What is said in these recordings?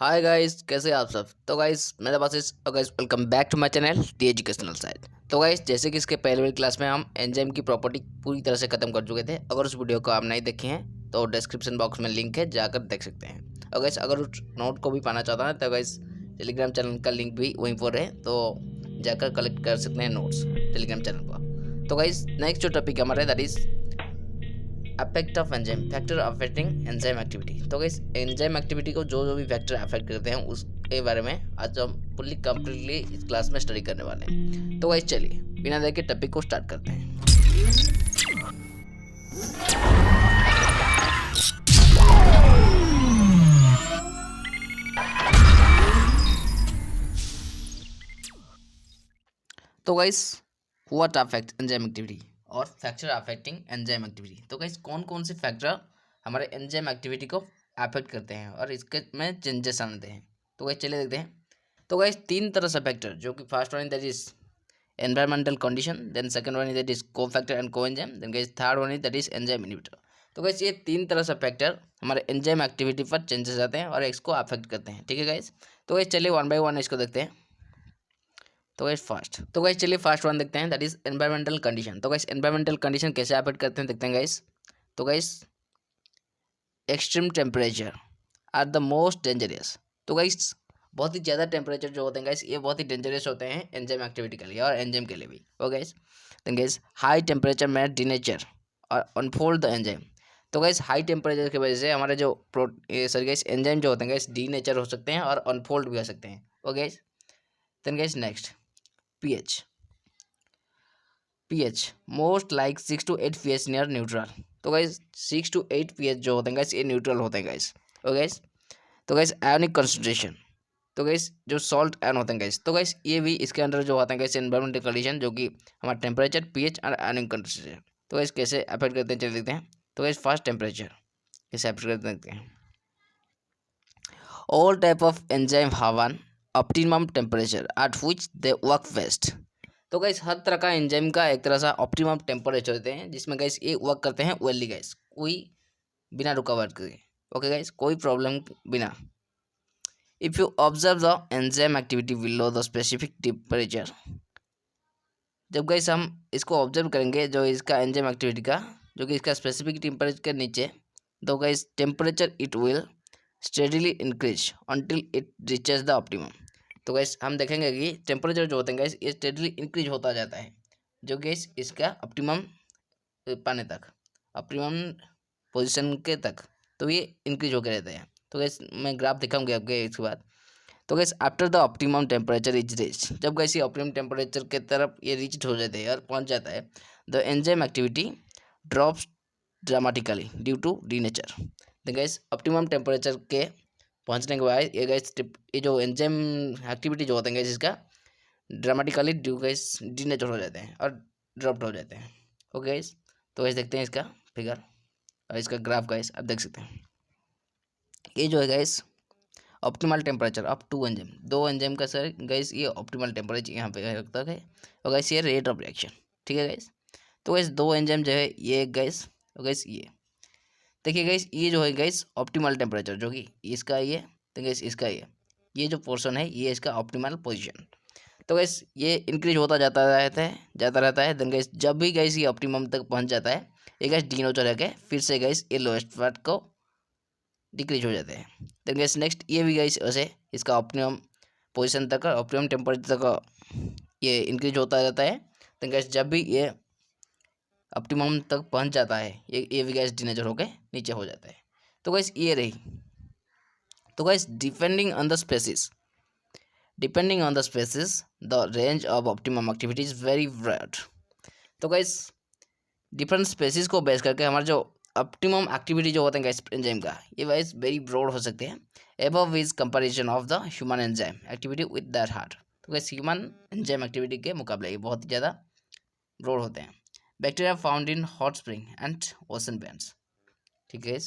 Hi guys, कैसे हैं आप सब। तो गाइस मेरे पास इस guys welcome back to my channel the educational side. तो गाइस जैसे कि इसके पहले वाली क्लास में हम एंजाइम की प्रॉपर्टी पूरी तरह से खत्म कर चुके थे। अगर उस वीडियो को आप नहीं देखे हैं तो डिस्क्रिप्शन बॉक्स में लिंक है, जाकर देख सकते हैं। और गाइस अगर उस नोट को भी पाना चाहता है तो गाइस टेलीग्राम चैनल का लिंक भी वहीं पर है, तो जाकर कलेक्ट कर सकते हैं नोट्स टेलीग्राम चैनल पर। तो गाइस नेक्स्ट जो टॉपिक हमारा है that is affect of enzyme, factor affecting enzyme activity. तो गाइस एंजाइम एक्टिविटी को जो भी फैक्टर अफेक्ट करते हैं उसके बारे में आज हम फुल्ली कंप्लीटली इस क्लास में स्टडी करने वाले हैं। तो गाइस चलिए बिना देर के टॉपिक को स्टार्ट करते हैं। तो guys what affect enzyme activity और फैक्टर अफेक्टिंग एंजाइम एक्टिविटी। तो गाइस कौन कौन से फैक्टर हमारे एंजाइम एक्टिविटी को अफेक्ट करते हैं और इसके में चेंजेस आते हैं। तो गाइस चलिए देखते हैं। तो गाइस तीन तरह से फैक्टर, जो कि first one that is environmental condition, then second one is that is cofactor and coenzyme, then guys third one is that is enzyme inhibitor। तो गाइस ये तीन तरह से फैक्टर हमारे एंजाइम एक्टिविटी पर चेंजेस आते हैं और इसको अफेक्ट करते हैं। ठीक है गाइस, तो गाइस चलिए वन बाय वन इसको देखते हैं। तो गाइस चलिए फर्स्ट वन देखते हैं दैट इज एनवायरमेंटल कंडीशन। तो गाइस एनवायरमेंटल कंडीशन कैसे अफेक्ट करते हैं देखते हैं गाइस। तो guys extreme temperature are the most dangerous. तो गाइस बहुत ही ज़्यादा टेम्परेचर जो होते हैं गाइस ये बहुत ही डेंजरस होते हैं एंजाइम एक्टिविटी के लिए और एंजाइम के लिए भी। Okay guys, then guys high temperature में डीनेचर और अनफोल्ड द एंजाइम। तो गाइस हाई टेम्परेचर की वजह से हमारे जो सॉरी गाइस एंजाइम जो होते हैं गाइस डीनेचर हो सकते हैं और अनफोल्ड भी हो सकते हैं। Okay guys, then guys next pH. PH most like 6 to 8 pH near neutral. तो गाइस 6 to 8 पीएच जो होते हैं गाइस ये न्यूट्रल होते हैं गाइस। ओके गाइस, तो गाइस आयोनिक कंसंट्रेशन। तो गाइस जो सॉल्ट आयन होते हैं गाइस, तो गाइस ये भी इसके अंदर जो होते हैं गाइस एनवायरमेंटल कंडीशन, जो कि हमारा टेम्परेचर पीएच और आयोनिक कंसंट्रेशन। तो गाइस कैसे अफेक्ट करते हैं चलिए देखते हैं। तो गाइस फर्स्ट टेम्परेचर कैसे अफेक्ट करते हैं देखते हैं। All type of enzyme have an optimum temperature at which they work best. तो गाइस हर तरह का एंजाइम का एक तरह से ऑप्टिमम टेम्परेचर होते हैं जिसमें गाइस ये वर्क करते हैं वेल्ली गाइस, कोई बिना रुकावट के। ओके गाइस, कोई प्रॉब्लम बिना। If you observe the enzyme activity below the specific temperature. जब गाइस हम इसको ऑब्जर्व करेंगे जो इसका एंजाइम एक्टिविटी का, जो कि इसका स्पेसिफिक टेम्परेचर के नीचे, तो guys temperature it will steadily increase until it reaches the optimum. तो गैस हम देखेंगे कि टेम्परेचर जो होते हैं गैस ये स्टेडली इंक्रीज होता जाता है, जो गैस इसका ऑप्टिमम पाने तक, ऑप्टिमम पोजीशन के तक, तो ये इंक्रीज होकर रहते हैं। तो गैस मैं ग्राफ दिखाऊंगी आपके इसके बाद। तो gas after the optimum temperature is reach, जब गैस ये ऑप्टिमम टेम्परेचर के तरफ ये रीच हो जाते हैं और पहुंच जाता है, the enzyme activity drops dramatically due to denature. तो गैस ऑप्टिमम टेम्परेचर के पहुंचने के बाद ये गैस ये जो एंजाइम एक्टिविटी जो होते हैं गैस इसका ड्रामेटिकली ड्यू गैस डीनेचर हो जाते हैं और ड्रॉप्ड हो जाते हैं। ओके गैस, तो गैस देखते हैं इसका फिगर और इसका ग्राफ गैस आप देख सकते हैं। ये जो है guys optimal temperature up to enzyme, दो एंजाइम का सर गैस ये ऑप्टिमल टेम्परेचर यहाँ पे रखता है। और गैस ये रेट ऑफ रिएक्शन। ठीक है गैस, तो गैस दो एंजाइम जो है ये गैस और गैस ये देखिए गैस ये जो है गैस ऑप्टिमल टेम्परेचर, जो कि इसका ये, तो गैस इसका ये जो पोर्शन है ये इसका ऑप्टिमल पोजीशन। तो गैस ये इंक्रीज होता जाता रहता है। देन गैस जब भी गैस ये ऑप्टिमम तक पहुंच जाता है ये गैस डीनेचर है के फिर से गैस ये लोएस्ट पार्ट को डिक्रीज हो जाते हैं। देन गैस नेक्स्ट ये भी गैस वैसे इसका ऑप्टिमम पोजीशन तक, ऑप्टिमम टेम्परेचर तक ये इंक्रीज होता रहता है। देन गैस जब भी ये ऑप्टिमम तक पहुंच जाता है ये भी गैस डीनेचर होकर नीचे हो जाता है। तो गैस ये रही। तो guys depending on the species the range of optimum activity is very broad. तो गैस डिफरेंट स्पेसिस को बेस करके हमारा जो ऑप्टिमम एक्टिविटी जो होते हैं गैस एंजाइम का, ये गैस वेरी ब्रॉड हो सकते हैं above is comparison of the human enzyme activity with that heart. तो गैस ह्यूमन एंजाइम एक्टिविटी के मुकाबले ये बहुत ही ज़्यादा ब्रॉड होते हैं। Bacteria found in hot spring and ocean vents. ठीक है,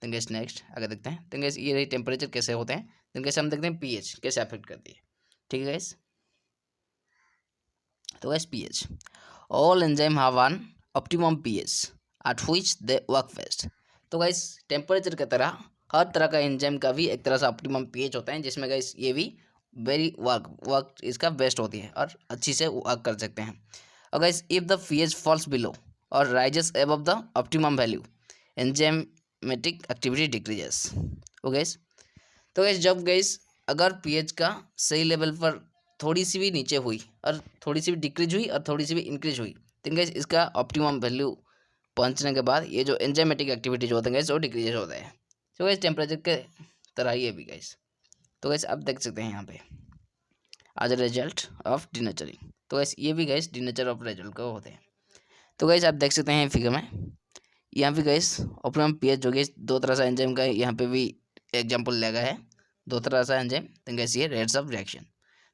तो गैस नेक्स्ट आगे देखते हैं। तो गैस ये रही टेम्परेचर कैसे होते हैं। तो गैस हम देखते हैं पीएच कैसे अफेक्ट करती है। ठीक है गैस, तो gas pH all enzyme have an optimum pH at which they work best. तो गैस टेम्परेचर की तरह हर तरह का एंजाइम का भी एक तरह से ऑप्टिमम पीएच होता है, जिसमें गाइस ये भी वेरी वर्क इसका बेस्ट होती है और अच्छी से वर्क कर सकते हैं। और guys if the pH falls below or rises above the optimum value, enzymatic activity decreases. Okay guys, तो गाइस जब गाइस अगर पीएच का सही लेवल पर थोड़ी सी भी नीचे हुई और थोड़ी सी भी डिक्रीज हुई और थोड़ी सी भी इंक्रीज हुई, तो गाइस इसका ऑप्टिमम वैल्यू पहुंचने के बाद ये जो एंजाइमेटिक एक्टिविटी जो होते हैं गाइस वो डिक्रीज होता है। तो गाइस टेम्परेचर के तरह ही है भी गाइस। तो गाइस आप देख सकते हैं यहाँ पे आज रिजल्ट ऑफ डिनेचरिंग। तो गाइस ये भी गाइस डिनेचर ऑफ रिजल्ट का होते हैं। तो गाइस आप देख सकते हैं फिगर में यहाँ पे गाइस ऑप्टिमम पीएच जो गाइस दो तरह से एंजाइम का यहाँ पे भी एग्जांपल लगा है, दो तरह से एंजाइम। तो गाइस ये रेट्स ऑफ रिएक्शन।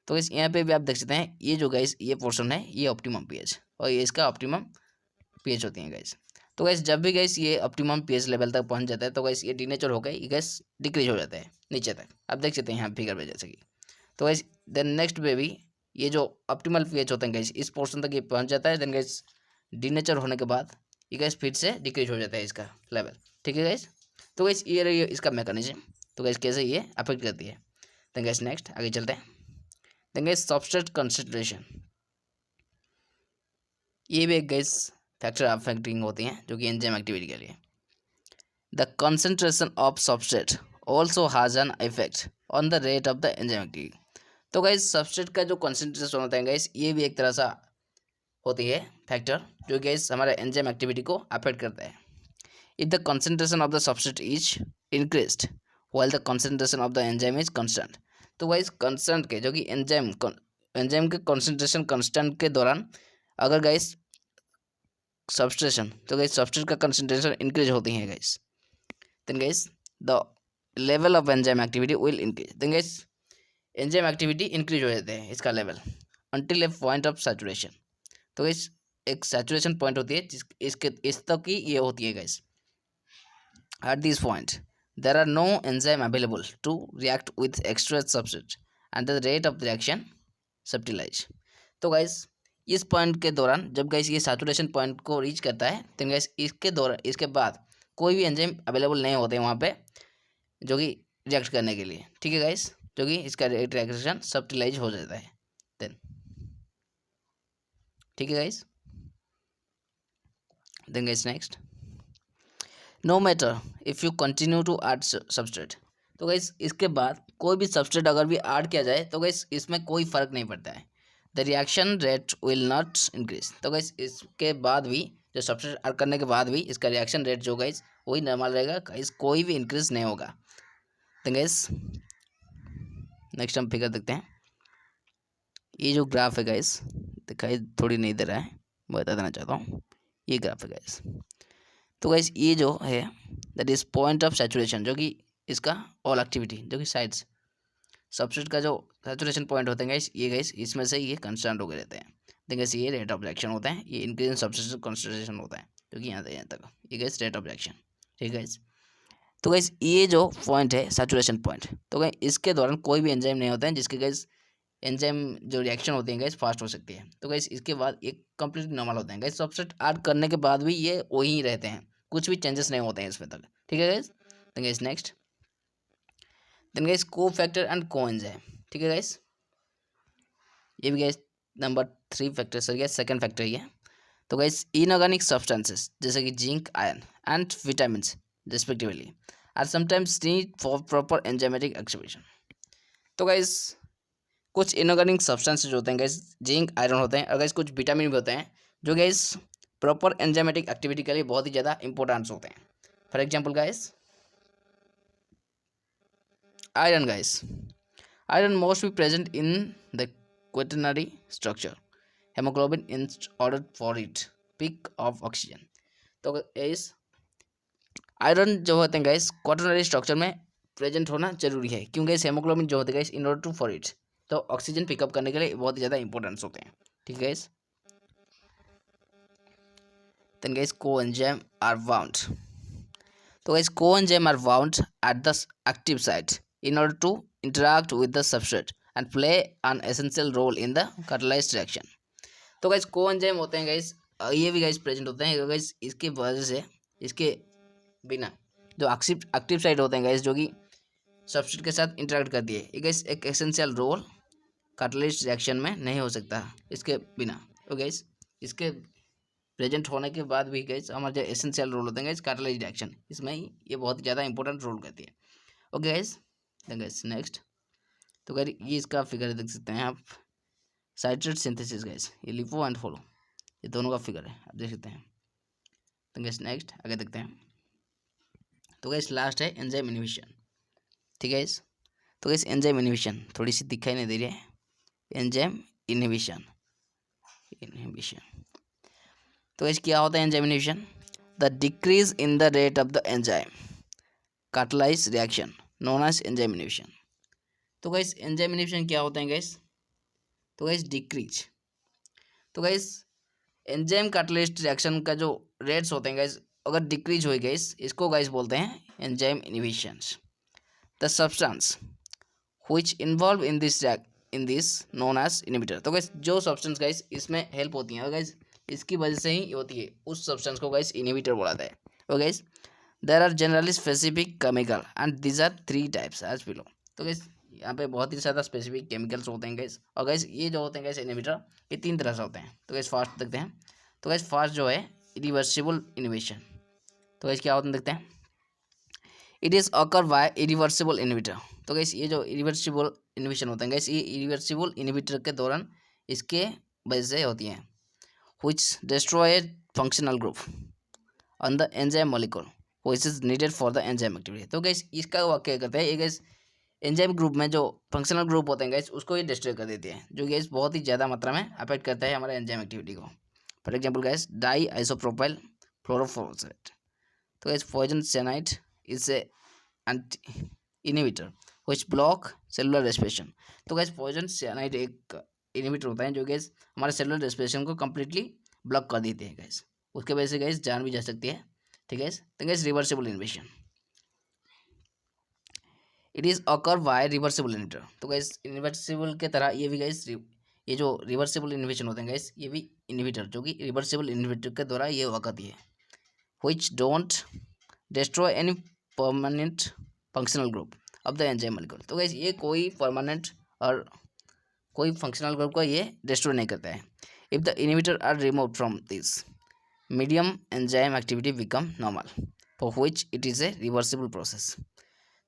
तो गाइस यहाँ पे भी आप देख सकते हैं ये जो गाइस ये पोर्शन है ये ऑप्टिमम पीएच और ये इसका ऑप्टिमम पीएच होती है गाइस। तो गाइस जब भी गाइस ये ऑप्टिमम पीएच लेवल तक पहुंच जाता है तो गाइस ये डीनेचर हो गए, ये गाइस डिक्रीज हो जाता है नीचे तक। आप देख सकते हैं यहाँ फिगर में जैसे कि। तो गाइस देन नेक्स्ट पे भी ये जो ऑप्टिमल पीएच होता है गाइस इस पोर्शन तक ये पहुंच जाता है। देन गाइस डीनेचर होने के बाद ये गाइस फिर से डिक्रीज हो जाता है इसका लेवल। ठीक है गाइस, तो गाइस ये रही इसका मैकेनिज्म। तो गाइस कैसे ये अफेक्ट करती है। देन गाइस नेक्स्ट आगे चलते हैं। देन गाइस सबस्ट्रेट कंसंट्रेशन, ये भी एक गाइस फैक्टर अफेक्टिंग होती हैं जो कि एंजाइम एक्टिविटी के लिए। The concentration of substrate also has an effect on the rate of the enzyme activity. तो गाइस सबस्ट्रेट का जो कंसंट्रेशन होता है गाइस ये भी एक तरह सा होती है फैक्टर जो गाइस हमारे एंजाइम एक्टिविटी को अफेक्ट करता है। If the concentration of the substrate is increased while the concentration of the enzyme is constant. तो गाइस कांस्टेंट के जो कि एंजाइम के कंसंट्रेशन कांस्टेंट के दौरान अगर गाइस सबस्ट्रेशन तो गाइस सबस्ट्रेट का कंसंट्रेशन इंक्रीज होती है guys, then guys the level of enzyme activity will increase. Then guys enzyme activity increase हो जाते हैं इसका level until a point of saturation. तो गाइस एक सैचुरेशन पॉइंट होती है जिस इसके इस तक की ये होती है guys. At this point there are no enzyme available to react with extra substrate and the rate of reaction subtilise. तो गाइस इस पॉइंट के दौरान जब गाइस ये सैचुरेशन पॉइंट को रीच करता है तो गाइस इसके दौरान इसके बाद कोई भी एंजाइम अवेलेबल नहीं होते हैं वहाँ पे जो कि रिएक्ट करने के लिए। ठीक है गाइस, जो कि इसका रिएक्शन सब्टिलाइज हो जाता है देन। ठीक है guys, then guys next no matter if you continue to add substrate. तो गाइस इसके बाद कोई भी सबस्ट्रेट अगर भी ऐड किया जाए तो गाइस इसमें कोई फ़र्क नहीं पड़ता है, the reaction rate will not increase. तो गाइस इसके बाद भी जो सबस्ट्रेट ऐड करने के बाद भी इसका रिएक्शन रेट जो गाइस वही नॉर्मल रहेगा गाइस, कोई भी इंक्रीज नहीं होगा। तो गाइस नेक्स्ट हम फिगर देखते हैं। ये जो ग्राफ है गाइस दिखाई थोड़ी नहीं दे रहा है, मैं बता देना चाहता हूँ, ये ग्राफ है गाइस। तो गाइस ये जो है that is point of saturation जो कि इसका ऑल एक्टिविटी जो कि साइड्स सबस्ट्रेट का जो सैचुरेशन पॉइंट होते हैं गाइस ये गाइस इसमें से ये कंस्टेंट हो गए रहते हैं। देन गाइस ये रेट ऑफ रिएक्शन होता है, ये इंक्रीज इन सबस्ट्रेट कंसंट्रेशन होता है जो कि यहाँ से यहाँ तक ये गाइस रेट ऑफ रिएक्शन। ठीक है गाइस, तो गाइस ये जो पॉइंट है सैचुरेशन पॉइंट, तो गाइस इसके दौरान कोई भी एंजाइम नहीं होता है जिसके गाइस एंजाइम जो रिएक्शन होती है गाइस फास्ट हो सकती है। तो गाइस इसके बाद ये कंप्लीट नॉर्मल होते हैं गाइस, सबस्ट्रेट ऐड करने के बाद भी ये वही रहते हैं, कुछ भी चेंजेस नहीं होते हैं इसमें तक। ठीक है guys, then guys next then guys cofactor and coenzyme. ठीक है गाइस, ये भी गाइस नंबर 3 फैक्टर सर गया सेकंड फैक्टर ये। तो गाइस इनऑर्गेनिक सब्सटेंसेस जैसे कि zinc iron and vitamin respectively are sometimes need for proper enzymatic activation. तो गाइस कुछ इनऑर्गेनिक सब्सटेंसेस जो होते हैं गाइस जिंक आयरन होते हैं और गाइस कुछ विटामिन भी होते हैं जो गाइस प्रॉपर एंजाइमेटिक एक्टिविटी के लिए बहुत ही ज़्यादा इंपॉर्टेंट होते हैं। For example guys iron guys, iron must be present in the quaternary structure hemoglobin in order for it peak of oxygen। तो इस आयरन जो होते हैं गाइस क्वाटरनरी स्ट्रक्चर में प्रेजेंट होना जरूरी है क्योंकि इस हेमोग्लोबिन जो होते हैं guys in order to for it तो ऑक्सीजन पिकअप करने के लिए बहुत ज़्यादा इंपॉर्टेंस होते हैं। ठीक है guys, then guys coenzyme are bound. तो guys coenzyme are bound at the active site in order to interact with the substrate and play an essential role in the catalyzed reaction। तो guys coenzyme होते हैं guys ये भी guys present होते हैं guys, इसके वजह से इसके बिना जो एक्टिव साइट होते हैं गाइस, जो कि सब्सट्रेट के साथ इंटरेक्ट करती है, ये गाइस एक एसेंशियल रोल कैटलिस्ट रिएक्शन में नहीं हो सकता इसके बिना। तो गाइस इसके प्रेजेंट होने के बाद भी गाइस हमारे जो एसेंशियल रोल होते हैं गाइस कैटलिस्ट रिएक्शन, इसमें ये बहुत ज़्यादा इंपॉर्टेंट रोल करती है। ओके गाइस, गाइस नेक्स्ट, तो गाइस ये इसका फिगर देख सकते हैं आप, साइट्रेट सिंथेसिस गाइस, ये लिपो एंड फॉलो, ये दोनों का फिगर है, आप देख सकते हैं। तो गाइस नेक्स्ट आगे देखते हैं। तो गाइस लास्ट है एंजाइम इनहिबिशन। ठीक है गाइस, तो गाइस एंजाइम इनहिबिशन थोड़ी सी दिखाई नहीं दे रही है, एंजाइम इनहिबिशन। तो गाइस क्या होता है enzyme inhibition? The decrease in the rate of the enzyme catalyse reaction known as enzyme inhibition. तो गाइस एंजाइम इनहिबिशन क्या होता है गाइस? तो गाइस डिक्रीज, तो गाइस एंजाइम कैटलिस्ट रिएक्शन का जो रेट्स होते हैं गाइस, अगर डिक्रीज हो गाइस, इसको गाइस बोलते हैं enzyme inhibitions. The substance which involve in this known as inhibitor. तो गाइस जो सब्सटेंस गाइस इसमें हेल्प होती हैं, गाइस इसकी वजह से ही होती है, उस सब्सटेंस को गाइस इनहिबिटर बोला जाता है। तो guys there are generally specific chemical and these are 3 types as below. तो गाइस यहाँ पे बहुत ही ज़्यादा स्पेसिफिक केमिकल्स होते हैं गाइस, और गाइस ये जो होते हैं गाइस इनहिबिटर, ये 3 तरह से होते हैं। तो गाइस फास्ट देखते हैं। तो गाइस फास्ट जो है इरिवर्सिबल इनहिबिशन। तो गाइस क्या होता है देखते हैं, it is occur by irreversible inhibitor. तो गाइस ये जो इरिवर्सिबल इनहिबिशन होता है गाइस, ये इरिवर्सिबल इनहिबिटर के दौरान इसके वजह से होती हैं, which destroy functional group on the enzyme molecule which is needed for the enzyme activity. तो गाइस इसका वो क्या करता है, ये गाइस एंजाइम ग्रुप में जो फंक्शनल ग्रुप होते हैं गाइस, उसको ये डिस्ट्रॉय कर देते हैं, जो गाइस बहुत ही ज़्यादा मात्रा में अफेक्ट करता है हमारे एंजाइम एक्टिविटी को। For example guys di isopropyl fluorophosphate. तो guys poison cyanide is a inhibitor which block cellular respiration. तो गाइस पॉइजन साइनाइड एक इनहिबिटर होता है जो गाइस हमारे सेलुलर रेस्पिरेशन को कम्प्लीटली ब्लॉक कर देते हैं गाइस, उसके वजह से गाइस जान भी जा सकती है। ठीक है, तो guys reversible inhibition, it is occur by reversible inhibitor. तो गाइस रिवर्सिबल के तरह ये भी गाइस, ये जो रिवर्सिबल इनहिबिशन होते हैं गाइस, ये भी इनहिबिटर जो कि रिवर्सिबल इनहिबिटर के द्वारा ये हुआ करती है, which don't destroy any permanent functional group of the enzyme molecule. तो गाइस ये कोई परमानेंट और कोई फंक्शनल ग्रुप को ये डिस्ट्रॉय नहीं करता है। If the inhibitor are removed from this medium enzyme activity become normal for which it is a reversible process.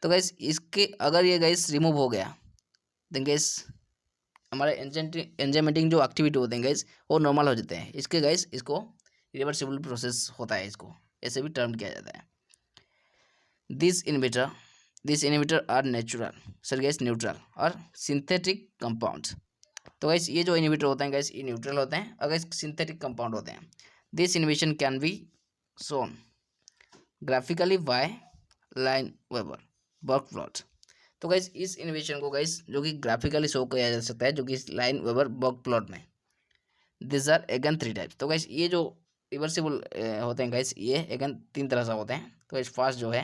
तो गाइस इसके अगर ये गाइस रिमूव हो गया, देन गाइस हमारे एंजाइमेटिक जो एक्टिविटी होते हैं गाइस, वो नॉर्मल हो जाते हैं। इसके गाइस इसको रिवर्सिबल प्रोसेस होता है, इसको ऐसे भी टर्म किया जाता है। दिस इनहिबिटर आर नेचुरल सर गाइस न्यूट्रल और सिंथेटिक कंपाउंड्स। तो गाइस ये जो इनहिबिटर होते हैं गाइस, ये न्यूट्रल होते हैं और गाइस सिंथेटिक कंपाउंड होते हैं। This inhibition can be shown graphically by Lineweaver Burk plot. तो गाइस इस इनहिबिशन को गाइस जो कि ग्राफिकली शो किया जा सकता है, जो कि लाइन वेबर बर्क प्लॉट में। This are again 3 types. तो गाइस ये जो रिवर्सिबल होते हैं गाइस, ये अगेन 3 तरह से होते हैं। तो गाइस फर्स्ट जो है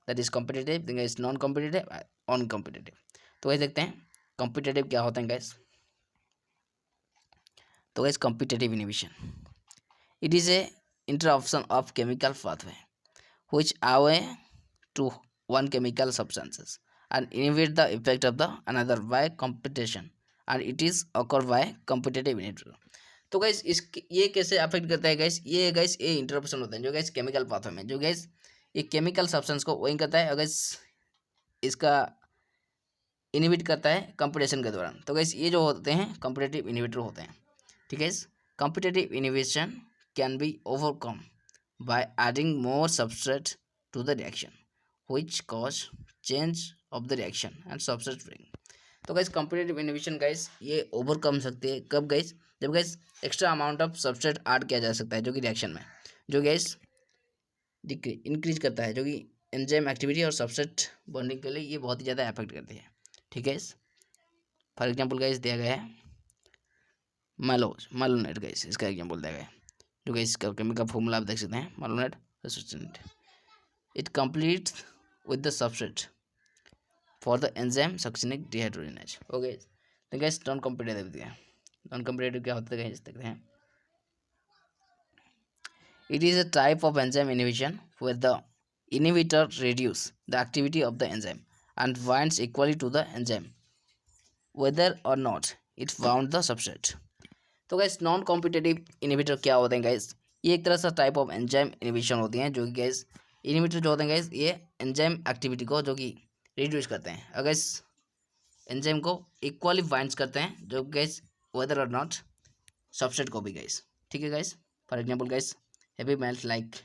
that is competitive, then guys non competitive, uncompetitive. तो गाइस देखते हैं कॉम्पिटिटिव क्या होते हैं गाइस। तो guys competitive inhibition, it is a interruption of chemical pathway which away to one chemical substances and inhibit the effect of the another by competition and it is occur by competitive inhibitor। तो guys इस ये कैसे affect करता है guys, ये guys ये interruption होता है जो गाइस केमिकल पाथवे में, जो गाइस ये केमिकल सब्सटेंस को वही करता है और गाइस इसका इनहिबिट करता है कंपटीशन के दौरान। तो गाइस ये जो होते हैं कॉम्पिटिटिव इनहिबिटर होते हैं। ठीक है, competitive inhibition can be overcome by adding more substrate to the reaction which cause change of the reaction and substrate breaking। तो गाइस कॉम्पिटिटिव इनहिबिशन गाइस ये ओवरकम सकते हैं कब गाइस, जब guys extra amount of substrate add किया जा सकता है, जो कि रिएक्शन में जो गाइस इंक्रीज करता है, जो कि एंजाइम एक्टिविटी और सबस्ट्रेट बॉन्डिंग के लिए ये बहुत ही ज़्यादा अफेक्ट करती है। ठीक है, फॉर एग्जाम्पल गाइस दिया गया है मालोनेट गाइस, इसका एग्जाम्पल दिया गया है, जो कि इसका केमिकल फॉर्मूला आप देख सकते हैं malonate resistant. It completes with the substrate for the enzyme succinic dehydrogenase. Okay, तो गाइस नॉन कॉम्पिटिटिव दिया, नॉन कॉम्पिटिटिव क्या होता है गाइस देखते हैं। It is a type of enzyme inhibition where the inhibitor reduce the activity of the enzyme and binds equally to the enzyme whether or not it bound the substrate. तो guys non competitive inhibitor क्या होते हैं guys, ये एक तरह से type of enzyme inhibition होती हैं जो कि गाइस इनहिबिटर जो होते हैं गाइस ये एंजाइम एक्टिविटी को जो कि रिड्यूस करते हैं, अगर इस एंजाइम को इक्वली बाइंड्स करते हैं जो guys whether or not substrate को भी गाइस, ठीक है guys. For example guys heavy melt like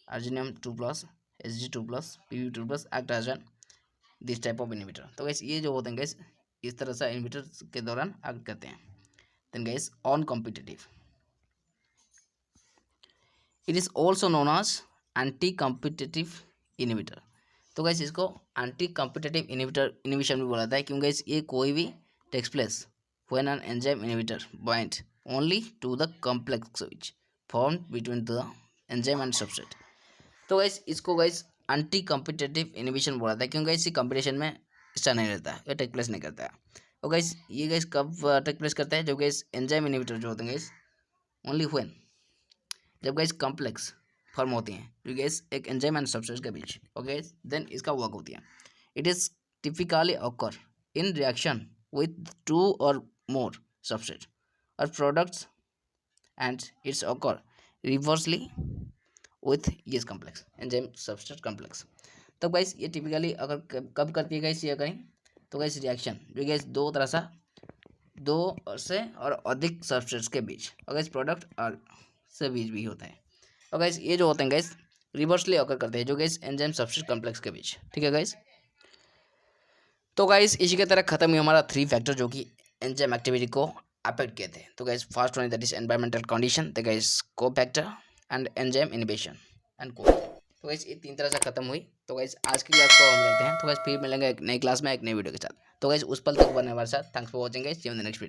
argentum 2+, Hg2+, Pb2+ act as an this type of inhibitor. तो गाइस ये जो होते हैं गाइस इस तरह से इनहिबिटर के दौरान एक्ट करते हैं। Then guys uncompetitive, it is also known as anti competitive inhibitor. तो गाइस इसको एंटी कॉम्पिटिटिव इनहिबिशन भी बोला जाता है क्योंकि गाइस ये कोई भी takes place when an enzyme inhibitor bind only to the complex which formed between the enzyme and substrate. तो गाइस इसको गाइस एंटी कॉम्पिटिटिव इनहिबिशन बोला जाता है क्योंकि गाइस कंपटीशन में इसका नहीं रहता है, ये टेक प्लेस नहीं करता है। और गाइस ये गाइस कब टेक प्लेस करता है, जब गाइस एंजाइम इनहिबिटर जो होते हैं गाइस ओनली व्हेन जब गाइस कॉम्प्लेक्स फॉर्म होती हैं जो गाइस एक एंजाइम एंड सबस्ट्रेट के बीच, ओके देन इसका वर्क होती है। It is typically occur in reaction with 2 और मोर सबस्ट्रेट और products and it's occur reversely with this complex enzyme substrate complex. तो गाइस ये टिपिकली अगर कब करती है गाइस ये कहीं, तो गाइस रिएक्शन जो गाइस दो से और अधिक सबस्ट्रेट्स के बीच और गाइस प्रोडक्ट और से बीच भी होता है। और गाइस ये जो होते हैं गाइस रिवर्सली ऑकर करते हैं जो गाइस एंजाइम सबस्ट्रेट कॉम्प्लेक्स के बीच, ठीक है गाइस। तो गाइस इसी के तरह खत्म हुई हमारा 3 फैक्टर जो कि एंजाइम एक्टिविटी को अफेक्ट किए थे। तो guys first one that is environmental condition, तो guys cofactor and enzyme inhibition and को। तो गाइस ये 3 तरह से खत्म हुई। तो गाइस आज की क्लास को हम लेते हैं, तो गाइस फिर मिलेंगे एक नई क्लास में एक नई वीडियो के साथ। तो गाइस उस पल तक बने हमारे साथ। Thanks for watching guys, see you in the next video.